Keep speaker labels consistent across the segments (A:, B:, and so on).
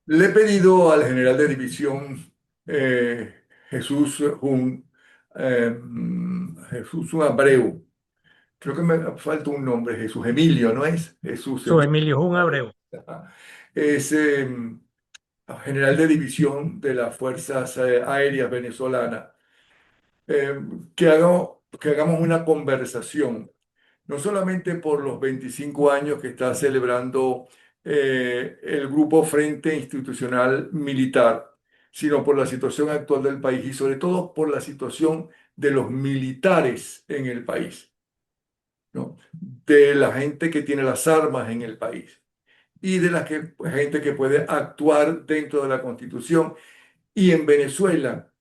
A: Le he pedido al general de división Jesús Jesús Abreu, creo que me falta un nombre, Jesús Emilio, ¿no es? Jesús
B: Su
A: Emilio
B: Emilio Jun
A: Abreu.
B: Abreu.
A: Ajá. Es general de división de las Fuerzas Aéreas Venezolanas. Eh, que hagamos una conversación no solamente por los 25 años que está celebrando el Grupo Frente Institucional Militar, sino por la situación actual del país y sobre todo por la situación de los militares en el país, ¿no? De la gente que tiene las armas en el país y de la gente que puede actuar dentro de la Constitución. Y en Venezuela,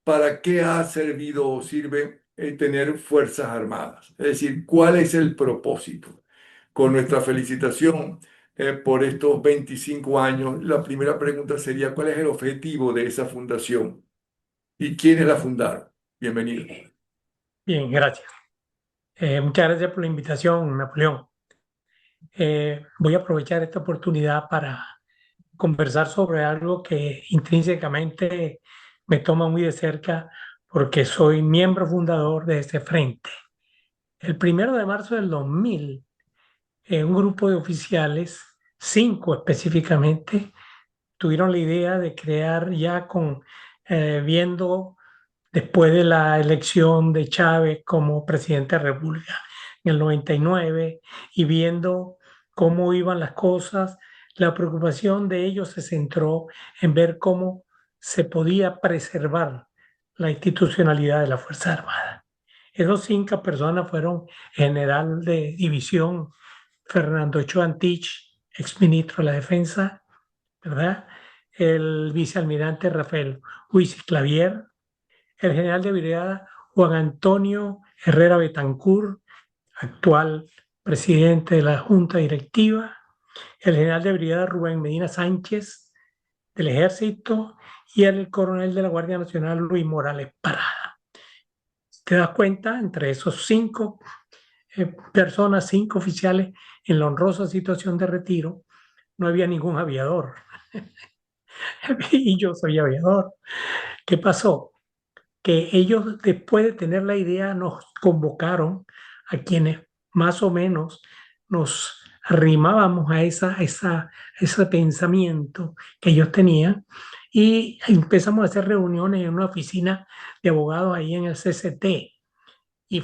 A: ¿para qué ha servido o sirve tener fuerzas armadas? Es decir, ¿cuál es el propósito? Con nuestra felicitación por estos 25 años, la primera pregunta sería, ¿cuál es el objetivo de esa fundación? ¿Y quiénes la fundaron? Bienvenido.
B: Bien, gracias. Muchas gracias por la invitación, Napoleón. Voy a aprovechar esta oportunidad para conversar sobre algo que intrínsecamente me toma muy de cerca porque soy miembro fundador de este frente. El 1 de marzo del 2000, un grupo de oficiales, 5 específicamente, tuvieron la idea de crear ya viendo después de la elección de Chávez como presidente de la República en el 99 y viendo cómo iban las cosas, la preocupación de ellos se centró en ver cómo se podía preservar la institucionalidad de la Fuerza Armada. Esos 5 personas fueron general de división Fernando Ochoa Antich, exministro de la Defensa, ¿verdad? El vicealmirante Rafael Huici Clavier, el general de brigada Juan Antonio Herrera Betancur, actual presidente de la Junta Directiva, el general de brigada Rubén Medina Sánchez del Ejército y el coronel de la Guardia Nacional Luis Morales Parada. ¿Te das cuenta? Entre esos 5 personas, 5 oficiales en la honrosa situación de retiro, no había ningún aviador. Y yo soy aviador. ¿Qué pasó? Que ellos, después de tener la idea, nos convocaron a quienes más o menos nos arrimábamos a ese pensamiento que ellos tenían y empezamos a hacer reuniones en una oficina de abogados ahí en el CCT y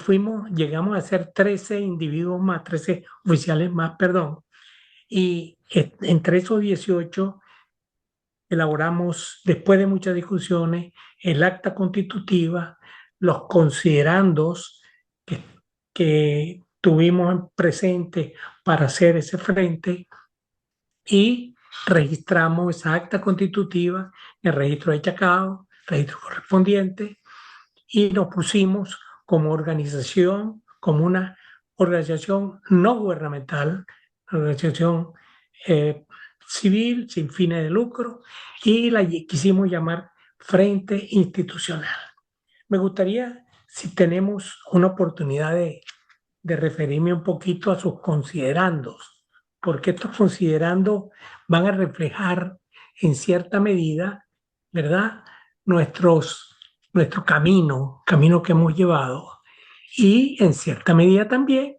B: llegamos a ser 13 individuos más, 13 oficiales más, perdón, y entre esos 18 elaboramos, después de muchas discusiones, el acta constitutiva, los considerandos que, que tuvimos presente para hacer ese frente y registramos esa acta constitutiva en el registro de Chacao, registro correspondiente, y nos pusimos como organización, como una organización no gubernamental, una organización eh, civil, sin fines de lucro, y la quisimos llamar Frente Institucional. Me gustaría, si tenemos una oportunidad de referirme un poquito a sus considerandos, porque estos considerandos van a reflejar en cierta medida, ¿verdad? Nuestros, nuestro camino que hemos llevado, y en cierta medida también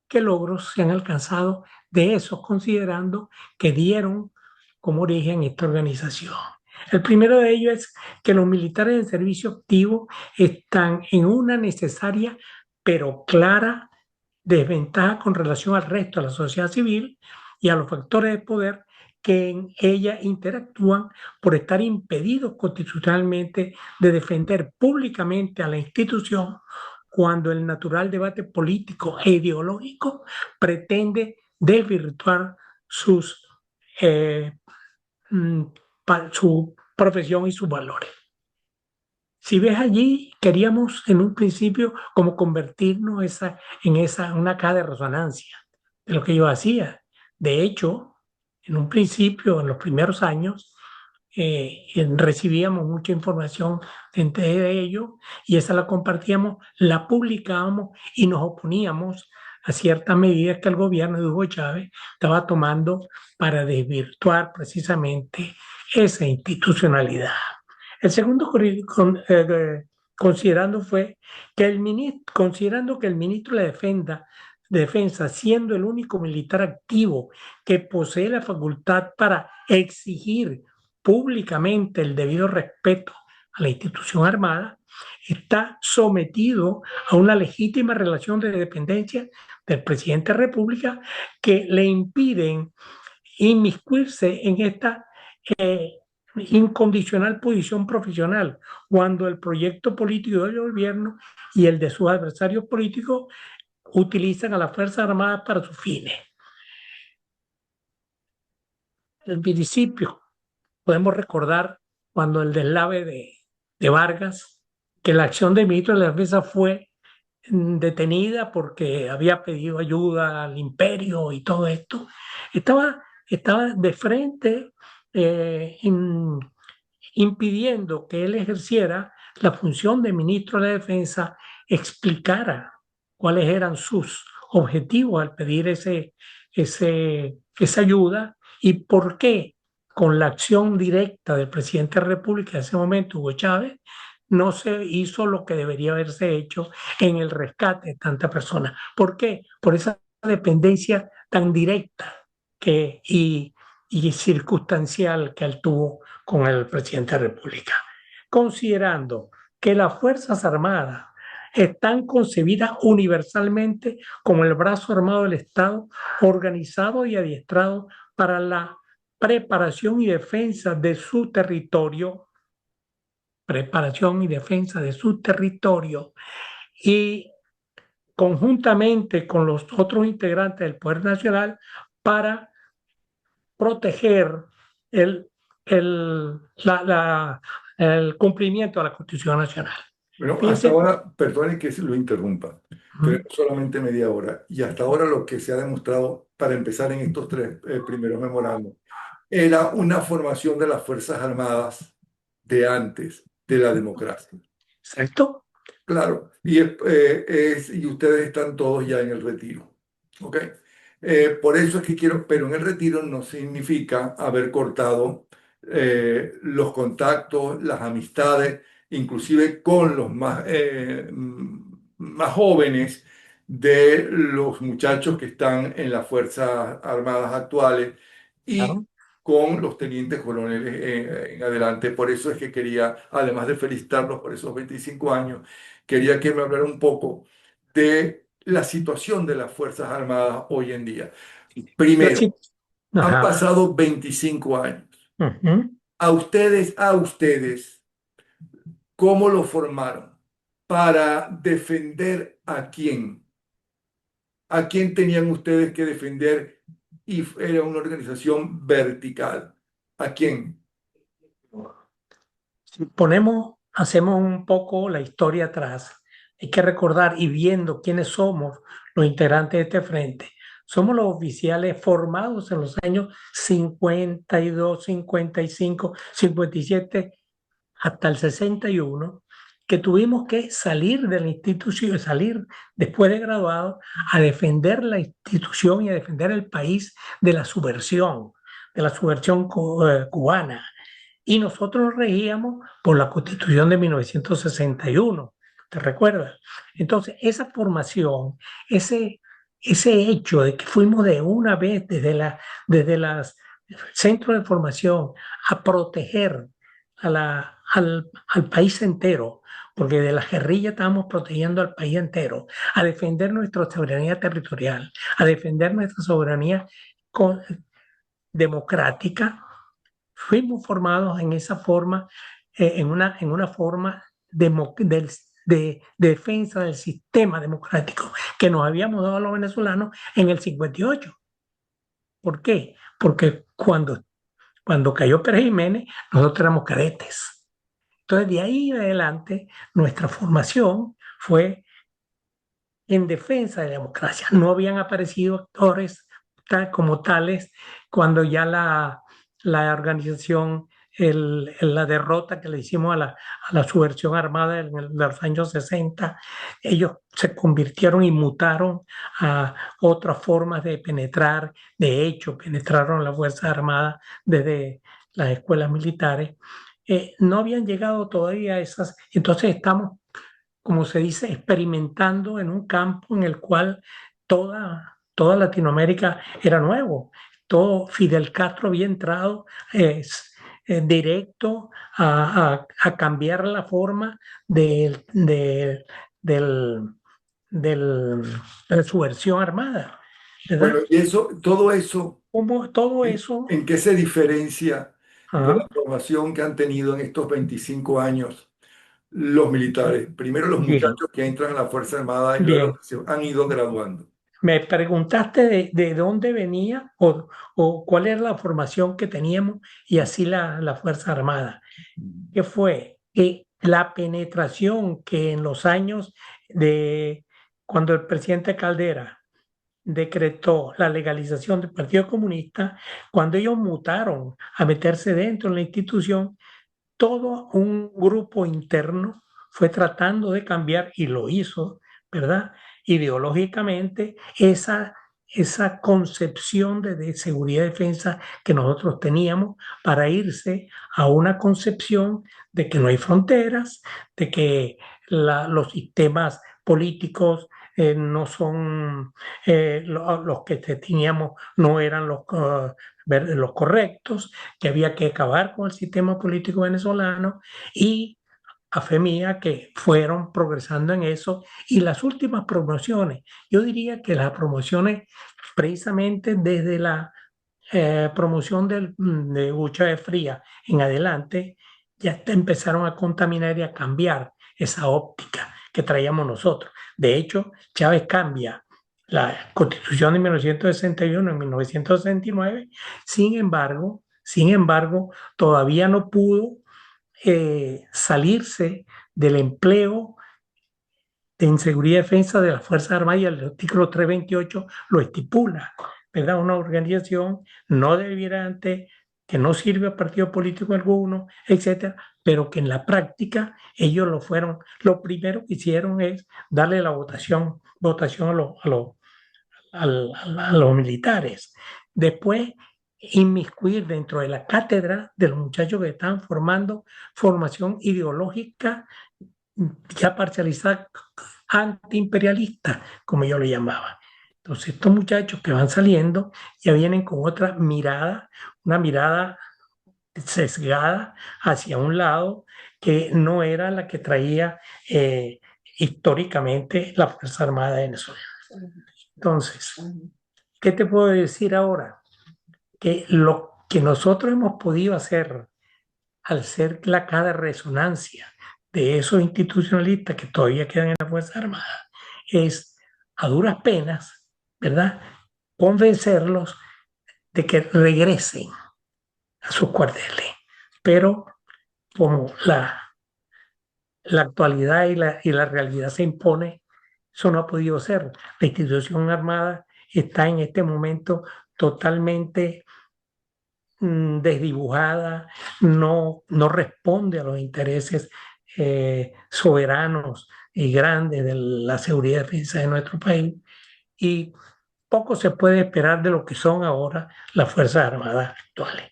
B: qué logros se han alcanzado de esos considerando que dieron como origen esta organización. El primero de ellos es que los militares en servicio activo están en una necesaria pero clara desventaja con relación al resto de la sociedad civil y a los factores de poder que en ella interactúan por estar impedidos constitucionalmente de defender públicamente a la institución cuando el natural debate político e ideológico pretende desvirtuar eh, mm, su profesión y sus valores. Si ves allí, queríamos en un principio como convertirnos una caja de resonancia de lo que yo hacía. De hecho, en un principio, en los primeros años, recibíamos mucha información de ello y esa la compartíamos, la publicábamos y nos oponíamos a ciertas medidas que el gobierno de Hugo Chávez estaba tomando para desvirtuar precisamente esa institucionalidad. El segundo considerando fue que considerando que el ministro de Defensa, siendo el único militar activo que posee la facultad para exigir públicamente el debido respeto a la institución armada, está sometido a una legítima relación de dependencia del presidente de la República que le impiden inmiscuirse en esta eh, incondicional posición profesional cuando el proyecto político del gobierno y el de sus adversarios políticos utilizan a las Fuerzas Armadas para sus fines. El principio, podemos recordar cuando el deslave de Vargas, que la acción del ministro de la Defensa fue detenida porque había pedido ayuda al imperio y todo esto, estaba de frente impidiendo que él ejerciera la función de ministro de la Defensa, explicara cuáles eran sus objetivos al pedir esa ayuda y por qué con la acción directa del presidente de la República en ese momento, Hugo Chávez, no se hizo lo que debería haberse hecho en el rescate de tantas personas. ¿Por qué? Por esa dependencia tan directa y circunstancial que él tuvo con el presidente de la República. Considerando que las Fuerzas Armadas están concebidas universalmente como el brazo armado del Estado, organizado y adiestrado para la preparación y defensa de su territorio, preparación y defensa de su territorio, y conjuntamente con los otros integrantes del Poder Nacional para proteger el, el, el cumplimiento de la Constitución Nacional.
A: Bueno, hasta
B: Fíjense,
A: ahora, perdone que se lo interrumpa, tenemos solamente media hora y hasta ahora lo que se ha demostrado para empezar en estos tres primeros memorándum era una formación de las Fuerzas Armadas de antes de la democracia.
B: exacto.
A: Claro, y ustedes están todos ya en el retiro, ¿ok? Por eso es que quiero, pero en el retiro no significa haber cortado los contactos, las amistades, inclusive con los más jóvenes de los muchachos que están en las Fuerzas Armadas actuales y
B: Claro.
A: con los tenientes coroneles en adelante. Por eso es que quería, además de felicitarlos por esos 25 años, quería que me hablara un poco de la situación de las Fuerzas Armadas hoy en día.
B: La,
A: Primero,
B: si-
A: han
B: Ajá.
A: pasado 25 años.
B: Ujú.
A: A ustedes, ¿cómo lo formaron? ¿Para defender a quién? ¿A quién tenían ustedes que defender? Y era una organización vertical. ¿A quién?
B: Si hacemos un poco la historia atrás, hay que recordar y viendo quiénes somos los integrantes de este frente. Somos los oficiales formados en los años 52, 55, 57 hasta el 61, que tuvimos que salir de la institución, salir después de graduados a defender la institución y a defender el país de la subversión cubana. Y nosotros nos regíamos por la Constitución de 1961, ¿te recuerdas? Entonces, esa formación, ese hecho de que fuimos de una vez desde las centros de formación a proteger al país entero, porque de la guerrilla estábamos protegiendo al país entero, a defender nuestra soberanía territorial, a defender nuestra soberanía con- democrática. Fuimos formados en esa forma, en una forma de defensa del sistema democrático que nos habíamos dado a los venezolanos en el 58. ¿Por qué? Porque cuando cayó Pérez Jiménez, nosotros éramos cadetes. Entonces, de ahí en adelante, nuestra formación fue en defensa de la democracia. No habían aparecido actores como tales cuando ya la organización la derrota que le hicimos a la subversión armada en los años 60, ellos se convirtieron y mutaron a otras formas de penetrar. De hecho, penetraron las Fuerzas Armadas desde las escuelas militares. No habían llegado todavía a esas, entonces estamos, como se dice, experimentando en un campo en el cual toda Latinoamérica era nuevo. Todo Fidel Castro había entrado directo a cambiar la forma del, del, del, del- de su versión armada,
A: Bueno,
B: ¿verdad?
A: y eso, todo eso,
B: Como todo eso,
A: en qué se diferencia de
B: ah,
A: la formación que han tenido en estos 25 años los militares? Primero los
B: bien,
A: muchachos que entran a la Fuerza Armada y luego
B: bien.
A: se han ido graduando.
B: Me preguntaste de dónde venía o cuál era la formación que teníamos y así la Fuerza Armada. Que fue que la penetración que en los años de cuando el presidente Caldera decretó la legalización del Partido Comunista, cuando ellos mutaron a meterse dentro de la institución, todo un grupo interno fue tratando de cambiar y lo hizo, ¿verdad? Ideológicamente, esa concepción de seguridad y defensa que nosotros teníamos para irse a una concepción de que no hay fronteras, de que los sistemas políticos no son los que teníamos, no eran los correctos, que había que acabar con el sistema político venezolano y a fe mía que fueron progresando en eso. Y las últimas promociones, yo diría que las promociones precisamente desde la promoción de Hucha de Fría en adelante, empezaron a contaminar y a cambiar esa óptica que traíamos nosotros. De hecho, Chávez cambia la Constitución de 1961 en 1969. Sin embargo, todavía no pudo salirse del empleo de inseguridad y defensa de las Fuerzas Armadas, y el artículo 328 lo estipula, ¿verdad? Una organización no delibirante que no sirve a partido político alguno, etcétera, pero que en la práctica ellos lo fueron. Lo primero que hicieron es darle la votación a los militares. Después, inmiscuir dentro de la cátedra de los muchachos que están formando formación ideológica ya parcializada, antiimperialista, como yo lo llamaba. Entonces, estos muchachos que van saliendo ya vienen con otra mirada, una mirada sesgada hacia un lado que no era la que traía históricamente la Fuerza Armada de Venezuela. Entonces, ¿qué te puedo decir ahora? Que lo que nosotros hemos podido hacer al ser la caja de resonancia de esos institucionalistas que todavía quedan en la Fuerza Armada, es a duras penas, ¿verdad? Convencerlos de que regresen a sus cuarteles. Pero como la actualidad y la realidad se impone, eso no ha podido ser. La institución armada está en este momento totalmente desdibujada, no responde a los intereses soberanos y grandes de la seguridad y defensa de nuestro país, y poco se puede esperar de lo que son ahora las Fuerzas Armadas actuales,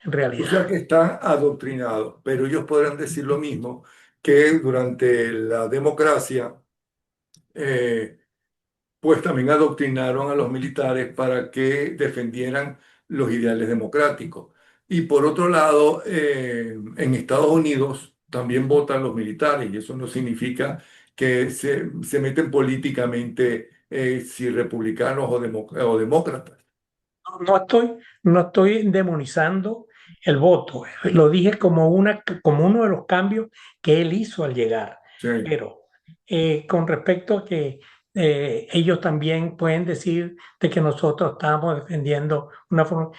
B: en
A: O sea
B: realidad.
A: que están adoctrinados, pero ellos podrán decir lo mismo que durante la democracia, eh, pues también adoctrinaron a los militares para que defendieran los ideales democráticos. Y por otro lado, en Estados Unidos también votan los militares y eso no significa que se meten políticamente si republicanos o demócratas.
B: No estoy demonizando el voto, lo dije como uno de los cambios que él hizo al llegar,
A: Sí.
B: pero con respecto a que ellos también pueden decir de que nosotros estábamos defendiendo una forma.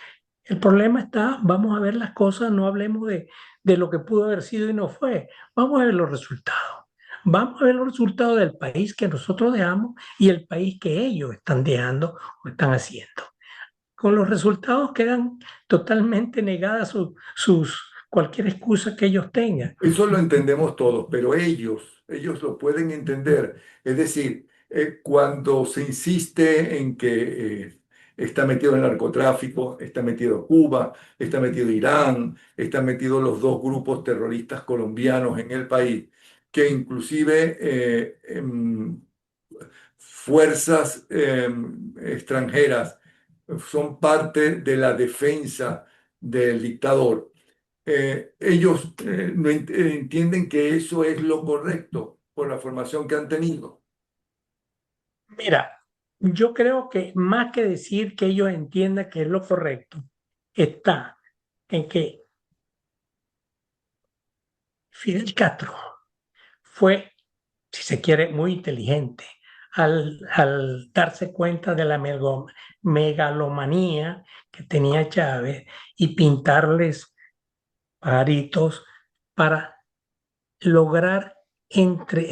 B: El problema está, vamos a ver las cosas, no hablemos de lo que pudo haber sido y no fue, vamos a ver los resultados. Vamos a ver los resultados del país que nosotros dejamos y el país que ellos están dejando o están haciendo. Con los resultados quedan totalmente negadas sus cualquier excusa que ellos tengan.
A: Eso lo entendemos todos, pero ellos lo pueden entender. Es decir, cuando se insiste en que está metido el narcotráfico, está metido Cuba, está metido Irán, están metidos los dos grupos terroristas colombianos en el país, que inclusive fuerzas extranjeras son parte de la defensa del dictador. Ellos no entienden que eso es lo correcto por la formación que han tenido.
B: Mira, yo creo que más que decir que ellos entiendan que es lo correcto, está en que Fidel Castro fue, si se quiere, muy inteligente al darse cuenta de la megalomanía que tenía Chávez y pintarles pajaritos para lograr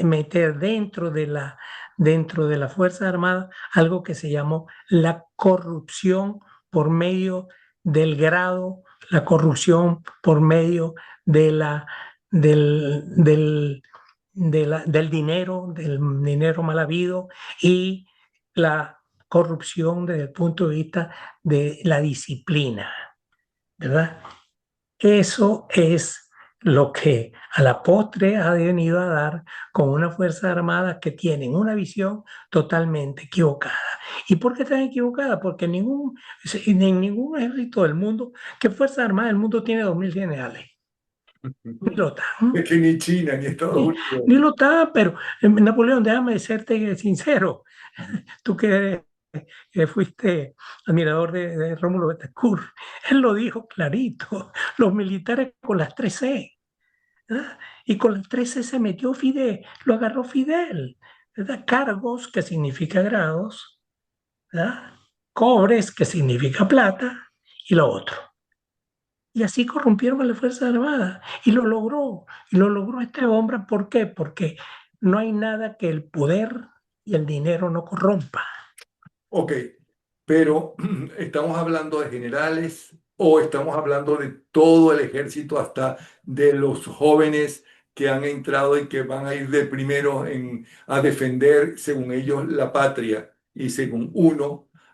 B: meter dentro de la Fuerza Armada algo que se llamó la corrupción por medio del grado, la corrupción por medio de la, del, del, del dinero mal habido y la corrupción desde el punto de vista de la disciplina, ¿verdad? Eso es lo que a la postre ha venido a dar con una Fuerza Armada que tienen una visión totalmente equivocada. ¿Y por qué tan equivocada? Porque en ningún ejército del mundo, ¿qué Fuerza Armada del mundo tiene 2.000 generales? Ni la
A: Es
B: OTAN,
A: que ni China ni Estados
B: ni,
A: Unidos.
B: ni la OTAN, pero Napoleón, déjame serte sincero, tú que fuiste admirador de Rómulo Betancourt, él lo dijo clarito, los militares con las 3C. ¿Verdad? Y con las 13 se metió Fidel, lo agarró Fidel, ¿verdad? Cargos, que significa grados, ¿verdad? Cobres, que significa plata, y lo otro. Y así corrompieron a la Fuerza Armada. Y lo logró este hombre. ¿Por qué? Porque no hay nada que el poder y el dinero no corrompa.
A: Ok, pero ¿estamos hablando de generales o estamos hablando de todo el ejército, hasta de los jóvenes que han entrado y que van a ir de primero a defender, según ellos, la patria y según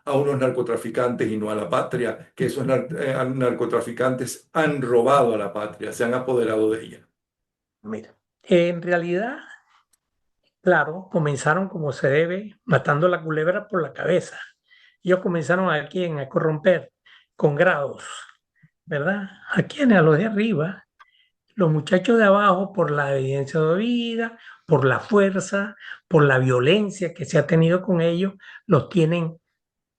A: a unos narcotraficantes y no a la patria, que esos narcotraficantes han robado a la patria, se han apoderado de ella?
B: Mira, en realidad, claro, comenzaron como se debe, matando la culebra por la cabeza. Ellos comenzaron a corromper con grados, ¿verdad? ¿A quiénes? A los de arriba. Los muchachos de abajo, por la evidencia de vida, por la fuerza, por la violencia que se ha tenido con ellos, los tienen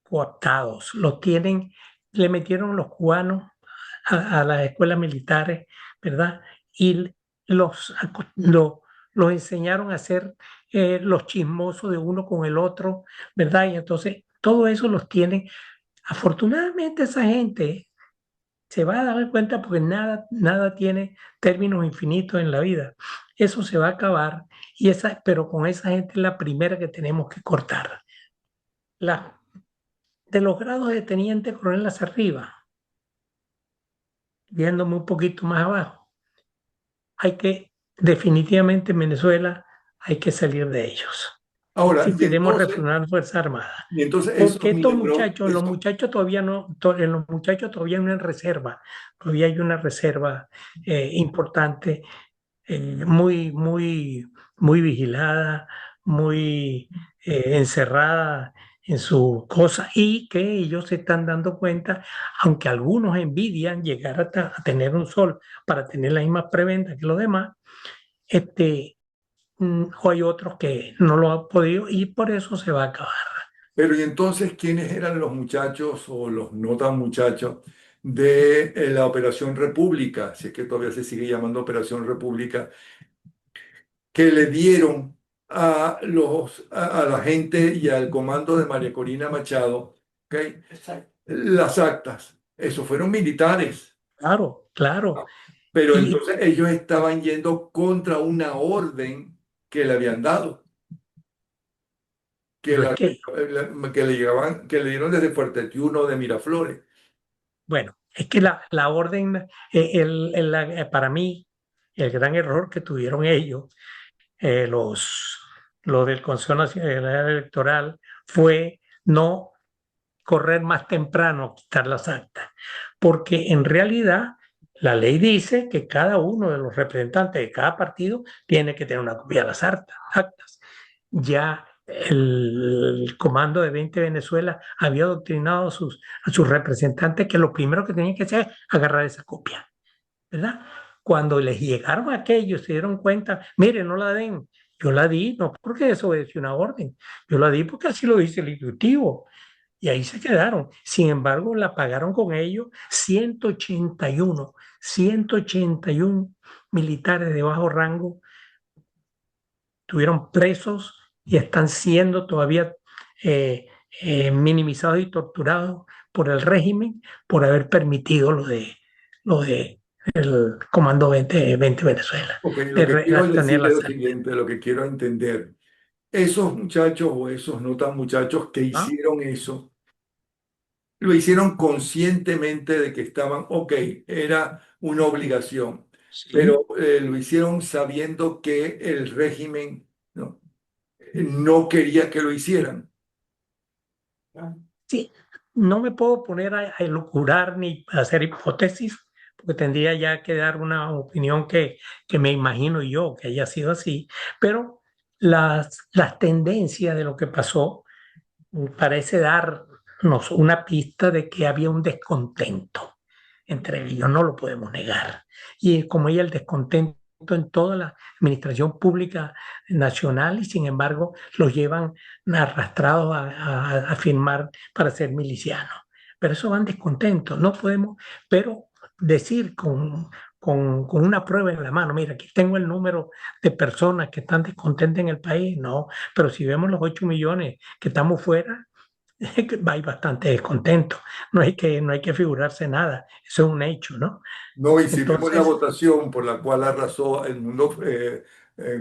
B: cooptados, los tienen, le metieron los cubanos a las escuelas militares, ¿verdad? Y los enseñaron a ser los chismosos de uno con el otro, ¿verdad? Y entonces todo eso los tienen. Afortunadamente esa gente se va a dar cuenta porque nada tiene términos infinitos en la vida. Eso se va a acabar, pero con esa gente es la primera que tenemos que cortar. La, de los grados de teniente coronel hacia arriba, viéndome un poquito más abajo, definitivamente en Venezuela hay que salir de ellos
A: Ahora,
B: si queremos refundar la Fuerza Armada.
A: y entonces esos
B: Porque estos
A: miembros,
B: muchachos, los muchachos todavía no, en los muchachos todavía hay una reserva, todavía hay una reserva importante, muy vigilada, muy encerrada en su cosa y que ellos se están dando cuenta, aunque algunos envidian llegar a tener un sol para tener la misma preventa que los demás, este, o hay otros que no lo han podido y por eso se va a acabar.
A: pero ¿y entonces quiénes eran los muchachos o los no tan muchachos de la Operación República, si es que todavía se sigue llamando Operación República, que le dieron a la gente y al comando de María Corina Machado, ¿ok? Las actas? Esos fueron militares,
B: Claro, claro.
A: pero
B: Y
A: entonces ellos estaban yendo contra una orden que le habían dado, que,
B: pero es que,
A: que le dieron desde Fuerte Tiuno de Miraflores.
B: bueno, Es que la orden, para mí, el gran error que tuvieron ellos, eh, los, los del Consejo Nacional Electoral, fue no correr más temprano, quitar las actas, porque en realidad la ley dice que cada uno de los representantes de cada partido tiene que tener una copia de las actas. Ya el comando de 20 Venezuela había adoctrinado a sus representantes que lo primero que tenían que hacer es agarrar esa copia, ¿verdad? Cuando les llegaron aquellos, se dieron cuenta, mire, no la den. Yo la di, no porque desobedeció una orden, yo la di porque así lo dice el Ejecutivo. Y ahí se quedaron. Sin embargo, la pagaron con ellos 181 militares de bajo rango tuvieron presos y están siendo todavía minimizados y torturados por el régimen por haber permitido lo de el Comando 20 Venezuela,
A: Ok, lo
B: de
A: que quiero
B: tener
A: decirle es
B: las
A: lo
B: actas.
A: siguiente, lo que quiero entender. Esos muchachos o esos no tan muchachos que
B: ¿No?
A: hicieron eso, lo hicieron conscientemente de que estaban, ok, era una obligación,
B: Sí.
A: pero lo hicieron sabiendo que el régimen no, no quería que lo hicieran. Ah,
B: Sí, no me puedo poner a elucubrar ni a hacer hipótesis, porque tendría ya que dar una opinión que me imagino yo que haya sido así, pero las tendencias de lo que pasó parece darnos una pista de que había un descontento entre ellos, no lo podemos negar. Y como hay el descontento en toda la administración pública nacional y sin embargo los llevan arrastrados a firmar para ser milicianos. Pero eso van descontentos, no podemos, pero decir con una prueba en la mano, mira, aquí tengo el número de personas que están descontentas en el país, no, pero si vemos los 8 millones que estamos fuera, hay bastante descontento. No hay que figurarse nada. Eso es un hecho, ¿no?
A: no, y si vemos la
B: Entonces,
A: votación por la cual arrasó el mundo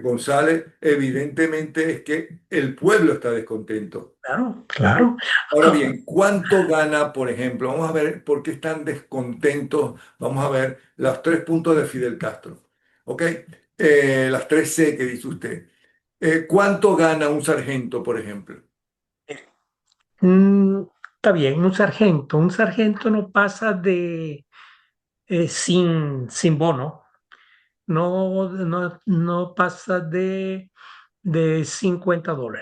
A: González, evidentemente es que el pueblo está descontento.
B: claro,
A: ¿Ok?
B: claro.
A: Ahora
B: Ah,
A: bien, ¿cuánto gana, por ejemplo? Vamos a ver por qué están descontentos. Vamos a ver los 3 puntos de Fidel Castro. ¿Ok? Las 3 C que dice usted. ¿Cuánto gana un sargento, por ejemplo?
B: mm, está bien, un sargento no pasa de sin bono, no pasa de $50.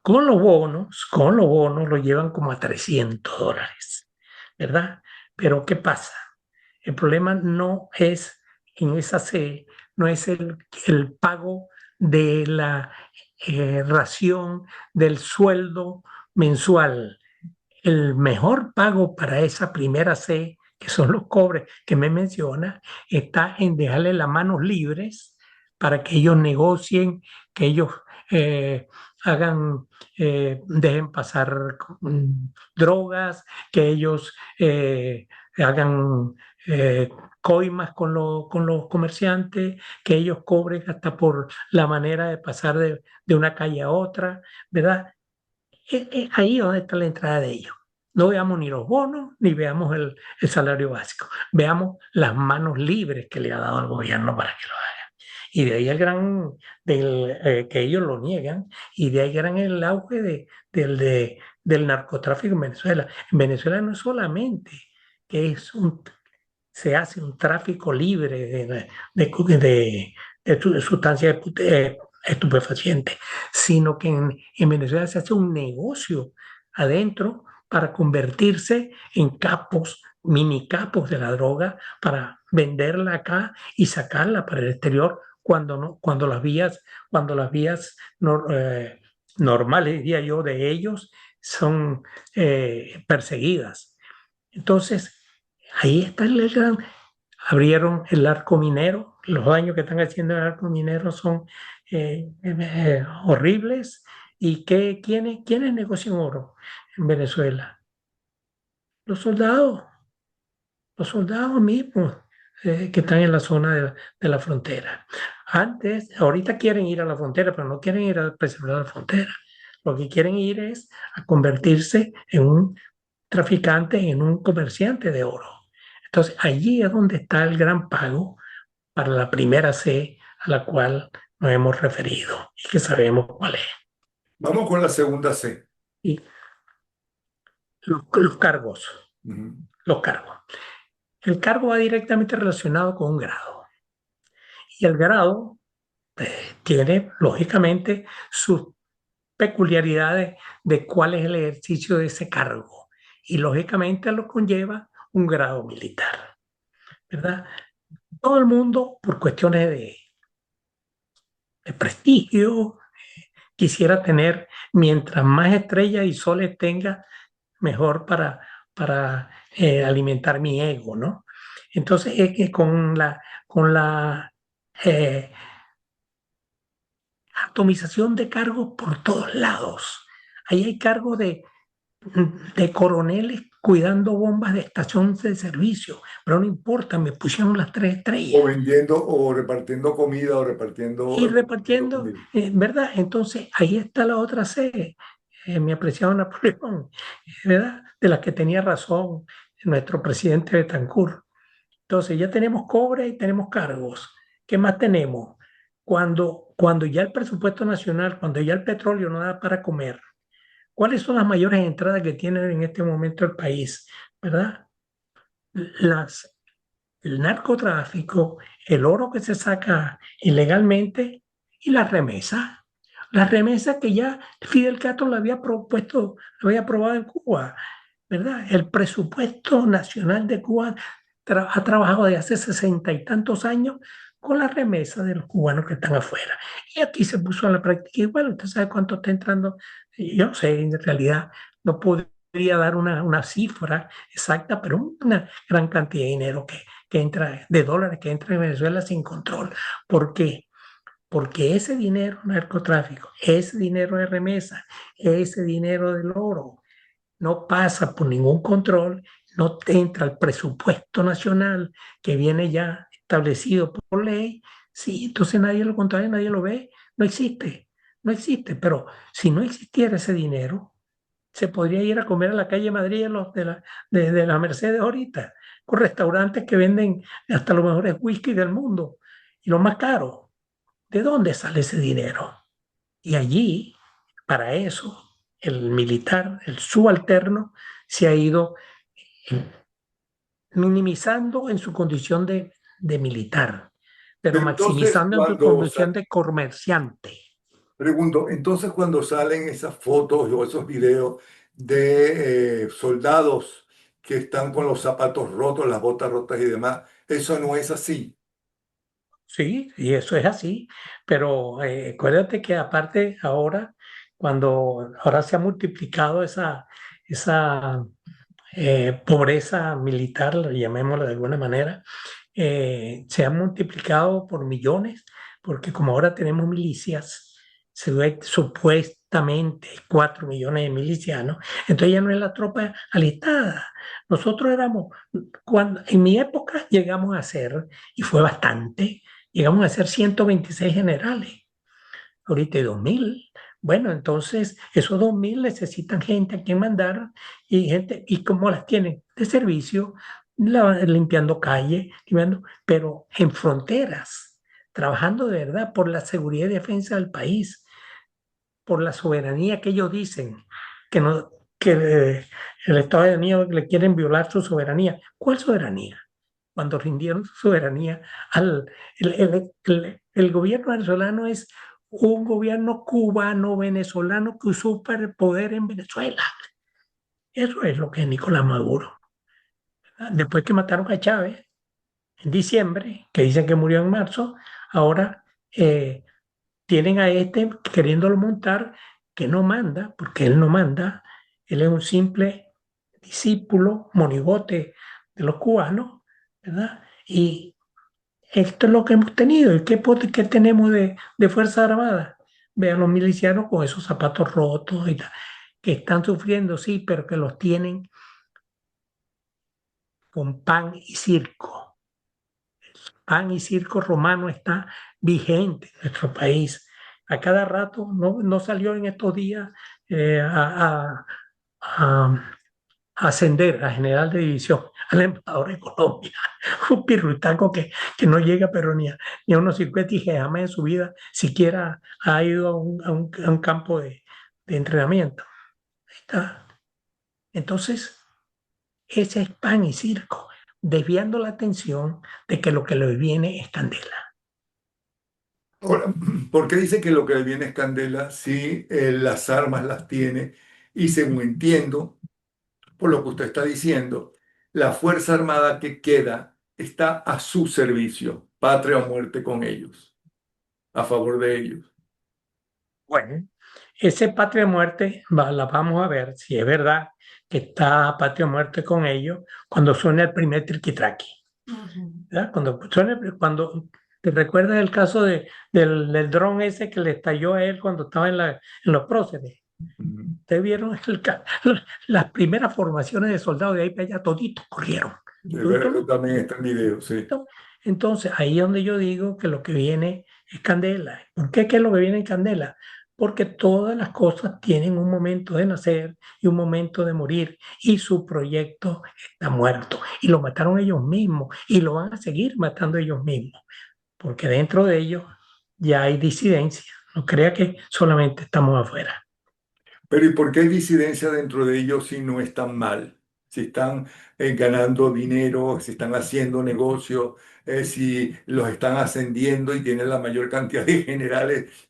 B: Con los bonos lo llevan como a $300, ¿verdad? Pero ¿qué pasa? El problema no es en esa C, no es el pago de la ración del sueldo mensual. El mejor pago para esa primera C, que son los cobres que me menciona, está en dejarle las manos libres para que ellos negocien, que ellos eh, hagan, dejen pasar drogas, que ellos hagan eh, coimas con los comerciantes, que ellos cobren hasta por la manera de pasar de una calle a otra, ¿verdad? Ahí es donde está la entrada de ellos. No veamos ni los bonos, ni veamos el salario básico. Veamos las manos libres que le ha dado el gobierno para que lo haga. Y de ahí que ellos lo niegan, y de ahí gran el auge del narcotráfico en Venezuela. En Venezuela no es solamente que se hace un tráfico libre de sustancias estupefacientes, sino que en Venezuela se hace un negocio adentro para convertirse en capos, mini capos de la droga, para venderla acá y sacarla para el exterior cuando, no, cuando las vías normales, diría yo, de ellos son perseguidas. Entonces, ahí está el gran. Abrieron el arco minero. Los daños que están haciendo el arco minero son horribles. ¿Y quiénes negocian oro en Venezuela? Los soldados, los soldados mismos que están en la zona de la frontera. Ahorita quieren ir a la frontera, pero no quieren ir a preservar la frontera. Lo que quieren ir es a convertirse en un traficante en un comerciante de oro. Entonces, allí es donde está el gran pago para la primera C a la cual nos hemos referido y que sabemos cuál es.
A: Vamos con la segunda C.
B: Y los cargos,
A: Ujú.
B: los cargos. El cargo va directamente relacionado con un grado. Y el grado tiene, lógicamente, sus peculiaridades de cuál es el ejercicio de ese cargo. Y, lógicamente, lo conlleva un grado militar, ¿verdad? Todo el mundo, por cuestiones de prestigio, quisiera tener, mientras más estrellas y soles tenga, mejor para alimentar mi ego, ¿no? Entonces, es que con la eh, atomización de cargos por todos lados. Ahí hay cargos de coroneles cuidando bombas de estación de servicio, pero no importa, me pusieron las 3 estrellas.
A: O vendiendo, o repartiendo comida, o repartiendo,
B: Y
A: repartiendo
B: repartiendo,
A: comida.
B: ¿verdad? Entonces, ahí está la otra C, mi apreciado Napoleón, ¿verdad? De la que tenía razón nuestro presidente Betancourt. Entonces, ya tenemos cobre y tenemos cargos. ¿Qué más tenemos? Cuando ya el presupuesto nacional, cuando ya el petróleo no da para comer, ¿cuáles son las mayores entradas que tiene en este momento el país? ¿Verdad? Las, el narcotráfico, el oro que se saca ilegalmente y las remesas. Las remesas que ya Fidel Castro lo había propuesto, lo había aprobado en Cuba, ¿verdad? El presupuesto nacional de Cuba ha trabajado desde hace 60 y tantos años con la remesa de los cubanos que están afuera. Y aquí se puso a la práctica igual. ¿Usted sabe cuánto está entrando? Yo no sé, en realidad no podría dar una cifra exacta, pero una gran cantidad de dinero que entra, de dólares que entra en Venezuela sin control. ¿Por qué? Porque ese dinero narcotráfico, ese dinero de remesa, ese dinero del oro, no pasa por ningún control, no entra al presupuesto nacional que viene ya establecido por ley. Sí, entonces nadie lo controla, nadie lo ve, no existe, no existe. Pero si no existiera ese dinero, se podría ir a comer a la calle Madrid de la Mercedes ahorita, con restaurantes que venden hasta los mejores whisky del mundo y los más caros. ¿De dónde sale ese dinero? Y allí, para eso, el militar, el subalterno, se ha ido minimizando en su condición de militar, pero
A: Pero entonces,
B: maximizando en su
A: cuando,
B: condición de comerciante.
A: pregunto, entonces cuando salen esas fotos o esos videos de soldados que están con los zapatos rotos, las botas rotas y demás, eso no es así.
B: Sí, y eso es así, pero acuérdate que aparte ahora, cuando ahora se ha multiplicado esa pobreza militar, llamémosla de alguna manera, se ha multiplicado por millones, porque como ahora tenemos milicias, se ve supuestamente 4 millones de milicianos, entonces ya no es la tropa alistada. Nosotros éramos, en mi época llegamos a ser, y fue bastante, llegamos a ser 126 generales, ahorita hay 2.000. Bueno, entonces esos 2.000 necesitan gente a quien mandar y gente, ¿y cómo las tienen? De servicio, limpiando calles, limpiando, pero en fronteras, trabajando de verdad por la seguridad y defensa del país, por la soberanía que ellos dicen, que, no, que el Estado de Unidos le quieren violar su soberanía. ¿Cuál soberanía? Cuando rindieron su soberanía al el gobierno venezolano es un gobierno cubano-venezolano que usurpa el poder en Venezuela. Eso es lo que es Nicolás Maduro. Después que mataron a Chávez en diciembre, que dicen que murió en marzo, ahora tienen a este queriéndolo montar, que no manda, porque él no manda, él es un simple discípulo, monigote de los cubanos, ¿verdad? Y esto es lo que hemos tenido. ¿Y qué tenemos de Fuerza Armada? Vean los milicianos con esos zapatos rotos y tal, que están sufriendo, sí, pero que los tienen con pan y circo. Pan y circo romano está vigente en nuestro país. A cada rato, no salió en estos días eh, a, a- a- ascender a general de división al embajador de Colombia. Un pirrutaco que no llega pero ni a unos 50 y que jamás en su vida siquiera ha ido a un campo de entrenamiento. Ahí está. Entonces, ese es pan y circo, desviando la atención de que lo que le viene es candela.
A: Ahora, ¿por qué dice que lo que le viene es candela si las armas las tiene? Y según entiendo, por lo que usted está diciendo, la Fuerza Armada que queda está a su servicio, patria o muerte con ellos, a favor de ellos.
B: Bueno, ese patria o muerte la vamos a ver si es verdad que está patria o muerte con ellos cuando suene el primer triquitraqui. ¿Verdad? Cuando te recuerdas el caso del dron ese que le estalló a él cuando estaba en los próceres.
A: Ujú.
B: Ustedes vieron las primeras formaciones de soldados de ahí para allá, toditos corrieron. Toditos los
A: También está en video, sí.
B: toditos. Entonces, ahí es donde yo digo que lo que viene es candela. ¿Por qué? ¿Qué es lo que viene en candela? Porque todas las cosas tienen un momento de nacer y un momento de morir, y su proyecto está muerto. Y lo mataron ellos mismos y lo van a seguir matando ellos mismos, porque dentro de ellos ya hay disidencia. No crea que solamente estamos afuera.
A: Pero ¿y por qué hay disidencia dentro de ellos si no están mal? Si están ganando dinero, si están haciendo negocios, si los están ascendiendo y tienen la mayor cantidad de generales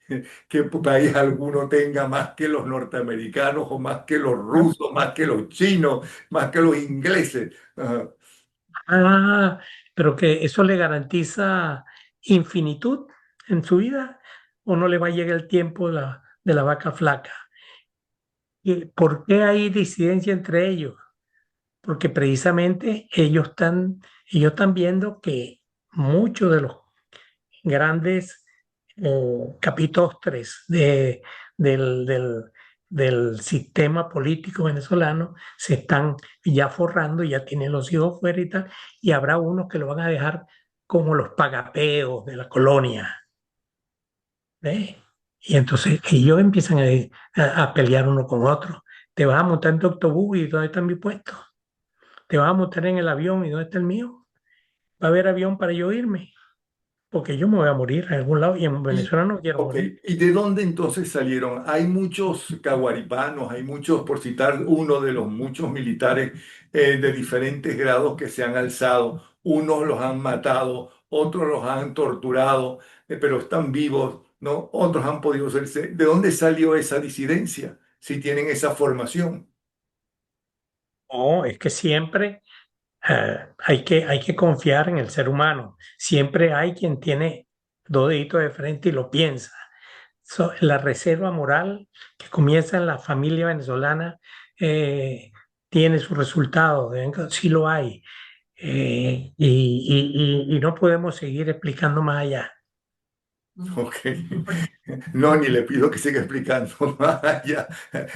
A: que país alguno tenga, más que los norteamericanos o más que los
B: ¿No?
A: rusos, más que los chinos, más que los ingleses. Ajá.
B: Ah, pero que eso le garantiza infinitud en su vida, o no le va a llegar el tiempo de la vaca flaca. ¿Y por qué hay disidencia entre ellos? Porque precisamente ellos están viendo que muchos de los grandes capitostres del, del, del sistema político venezolano se están ya forrando, ya tienen los hijos fuera y tal, y habrá unos que lo van a dejar como los pagapeos de la colonia, ¿ves? Y entonces ellos empiezan a pelear uno con otro. Te vas a montar en tu autobús y ¿dónde está mi puesto? Te vas a montar en el avión y ¿dónde está el mío? Va a haber avión para yo irme, porque yo me voy a morir en algún lado y en
A: Y,
B: Venezuela no quiero
A: ok,
B: morir.
A: ¿y de dónde entonces salieron? Hay muchos caguaripanos, hay muchos, por citar uno de los muchos militares de diferentes grados que se han alzado. Unos los han matado, otros los han torturado, pero están vivos, ¿no? Otros han podido serse. ¿De dónde salió esa disidencia? Si tienen esa formación.
B: No, es que siempre hay que confiar en el ser humano. Siempre hay quien tiene dos deditos de frente y lo piensa. La reserva moral que comienza en la familia venezolana eh, tiene su resultado. Sí lo hay. Y no podemos seguir explicando más allá.
A: Ok. No, ni le pido que siga explicando más allá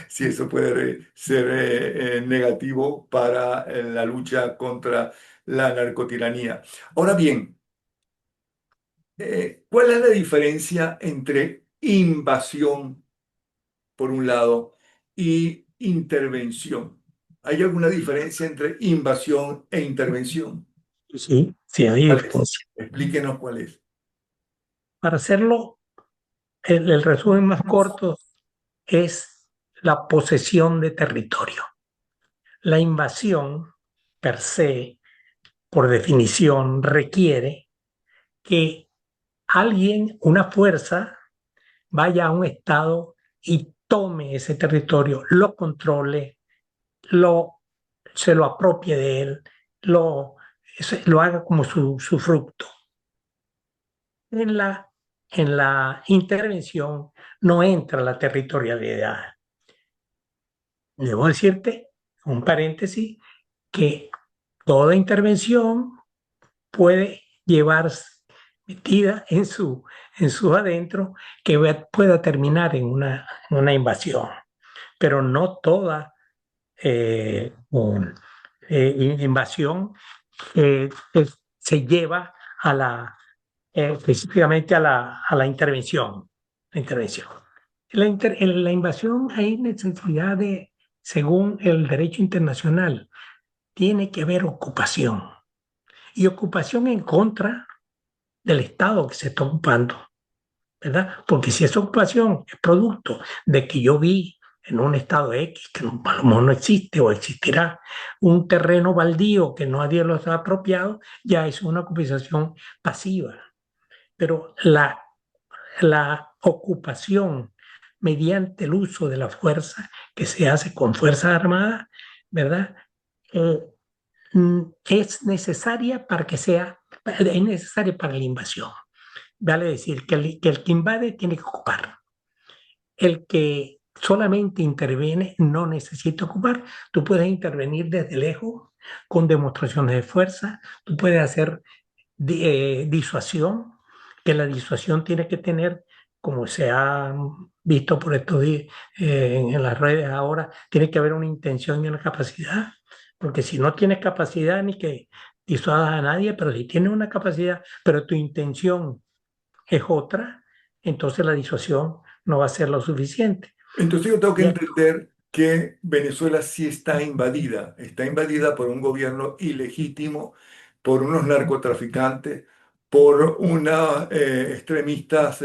A: si eso puede ser negativo para la lucha contra la narcotiranía. Ahora bien, ¿cuál es la diferencia entre invasión, por un lado, y intervención? ¿Hay alguna diferencia entre invasión e intervención?
B: Sí, sí hay
A: ¿Cuál es?
B: diferencia.
A: Explíquenos cuál es.
B: Para hacerlo, el resumen más corto es la posesión de territorio. La invasión, per se, por definición, requiere que alguien, una fuerza, vaya a un estado y tome ese territorio, lo controle, lo, se lo apropie de él, lo haga como su fruto. En la intervención no entra la territorialidad. Debo decirte, un paréntesis, que toda intervención puede llevar metida en su adentro que pueda terminar en una invasión, pero no toda invasión se lleva específicamente a la intervención. La intervención. En la invasión hay necesidad de según el derecho internacional, tiene que haber ocupación y ocupación en contra del Estado que se está ocupando, ¿verdad? Porque si esa ocupación es producto de que yo vi en un estado X, que a lo mejor no existe o existirá, un terreno baldío que nadie lo ha apropiado, ya es una ocupación pasiva. Pero la ocupación mediante el uso de la fuerza que se hace con Fuerzas Armadas, ¿verdad? Eh, es necesaria para que sea, es necesaria para la invasión. Vale decir que el que invade tiene que ocupar. El que solamente interviene no necesita ocupar. Tú puedes intervenir desde lejos con demostraciones de fuerza, tú puedes hacer disuasión, que la disuasión tiene que tener, como se ha visto por estos días en las redes ahora, tiene que haber una intención y una capacidad, porque si no tienes capacidad ni que disuadas a nadie, pero si tienes una capacidad, pero tu intención es otra, entonces la disuasión no va a ser lo suficiente.
A: Entonces yo tengo que
B: Y aquí,
A: entender que Venezuela sí está invadida por un gobierno ilegítimo, por unos narcotraficantes, por unos extremistas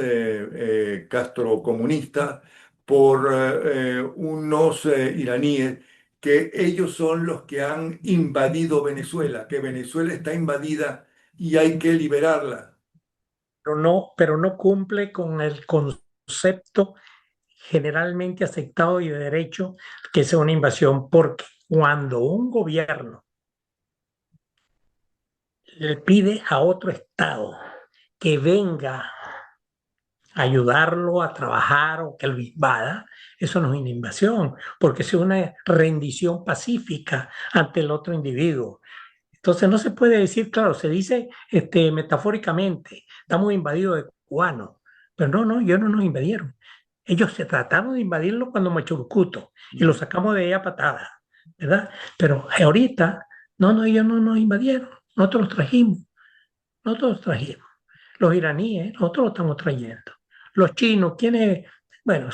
A: castrocomunistas, por unos iraníes, que ellos son los que han invadido Venezuela, que Venezuela está invadida y hay que liberarla.
B: pero no cumple con el concepto generalmente aceptado y de derecho que es una invasión, porque cuando un gobierno le pide a otro estado que venga a ayudarlo a trabajar o que lo invada, eso no es una invasión, porque es una rendición pacífica ante el otro individuo. Entonces no se puede decir, claro, se dice metafóricamente, estamos invadidos de cubanos, pero no, ellos no nos invadieron. Ellos se trataron de invadirlo cuando Machurucuto y lo sacamos de ahí a patadas, ¿verdad? Pero ahorita, no, ellos no nos invadieron, nosotros los trajimos. Los iraníes, nosotros los estamos trayendo. Los chinos, ¿quiénes? Bueno,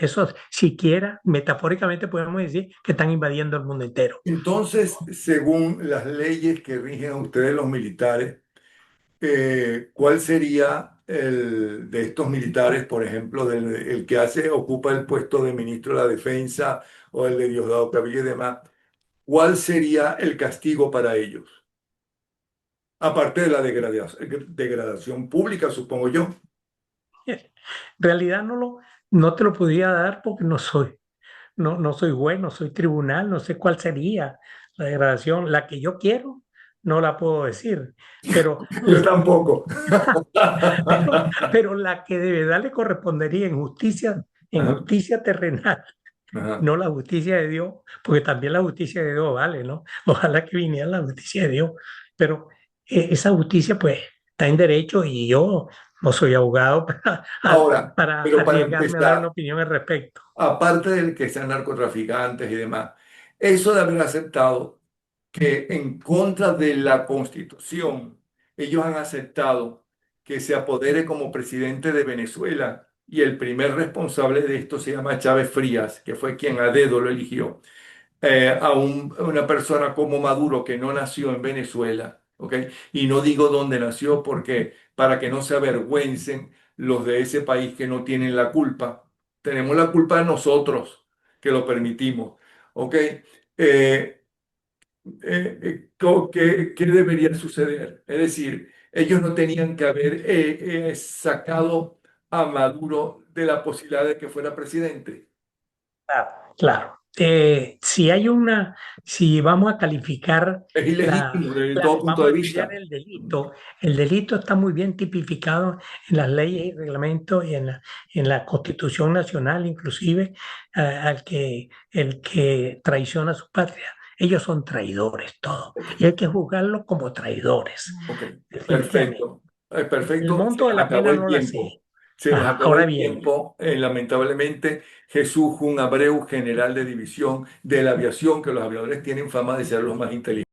B: eso siquiera metafóricamente podemos decir que están invadiendo el mundo entero.
A: Entonces, según las leyes que rigen a ustedes los militares, ¿cuál sería el de estos militares, por ejemplo, el que ocupa el puesto de ministro de la Defensa o el de Diosdado Cabello y demás? ¿Cuál sería el castigo para ellos? Aparte de la degradación pública, supongo yo.
B: En realidad no te lo podía dar porque no soy juez, no soy tribunal, no sé cuál sería la degradación. La que yo quiero, no la puedo decir, pero,
A: Yo tampoco.
B: pero la que de verdad le correspondería en
A: Ajá,
B: justicia terrenal,
A: ajá.
B: no la justicia de Dios, porque también la justicia de Dios vale, ¿no? Ojalá que viniera la justicia de Dios, pero esa justicia pues está en derecho y yo no soy abogado
A: Ahora,
B: para
A: pero para
B: arriesgarme a dar una
A: empezar,
B: opinión al respecto.
A: aparte del que sean narcotraficantes y demás, eso de haber aceptado que en contra de la Constitución, ellos han aceptado que se apodere como presidente de Venezuela y el primer responsable de esto se llama Chávez Frías, que fue quien a dedo lo eligió, a una persona como Maduro que no nació en Venezuela, ¿ok? Y no digo dónde nació porque para que no se avergüencen los de ese país que no tienen la culpa. Tenemos la culpa nosotros que lo permitimos, ¿ok? ¿Qué debería suceder? Es decir, ellos no tenían que haber sacado a Maduro de la posibilidad de que fuera presidente.
B: Claro, claro. Si vamos a calificar
A: Es ilegítimo desde todo punto
B: vamos
A: de
B: a estudiar
A: vista.
B: el delito está muy bien tipificado en las leyes y reglamentos y en la Constitución Nacional, inclusive el que traiciona a su patria. Ellos son traidores, todos.
A: Ok,
B: Y hay que juzgarlos como traidores,
A: ok,
B: definitivamente.
A: perfecto.
B: El
A: Perfecto, se
B: monto de
A: nos
B: la
A: acabó
B: pena
A: el
B: no la sé.
A: tiempo. Se nos acabó
B: Ahora
A: el
B: bien,
A: tiempo. Lamentablemente, Jesús Jun Abreu, general de división de la aviación, que los aviadores tienen fama de ser los más inteligentes.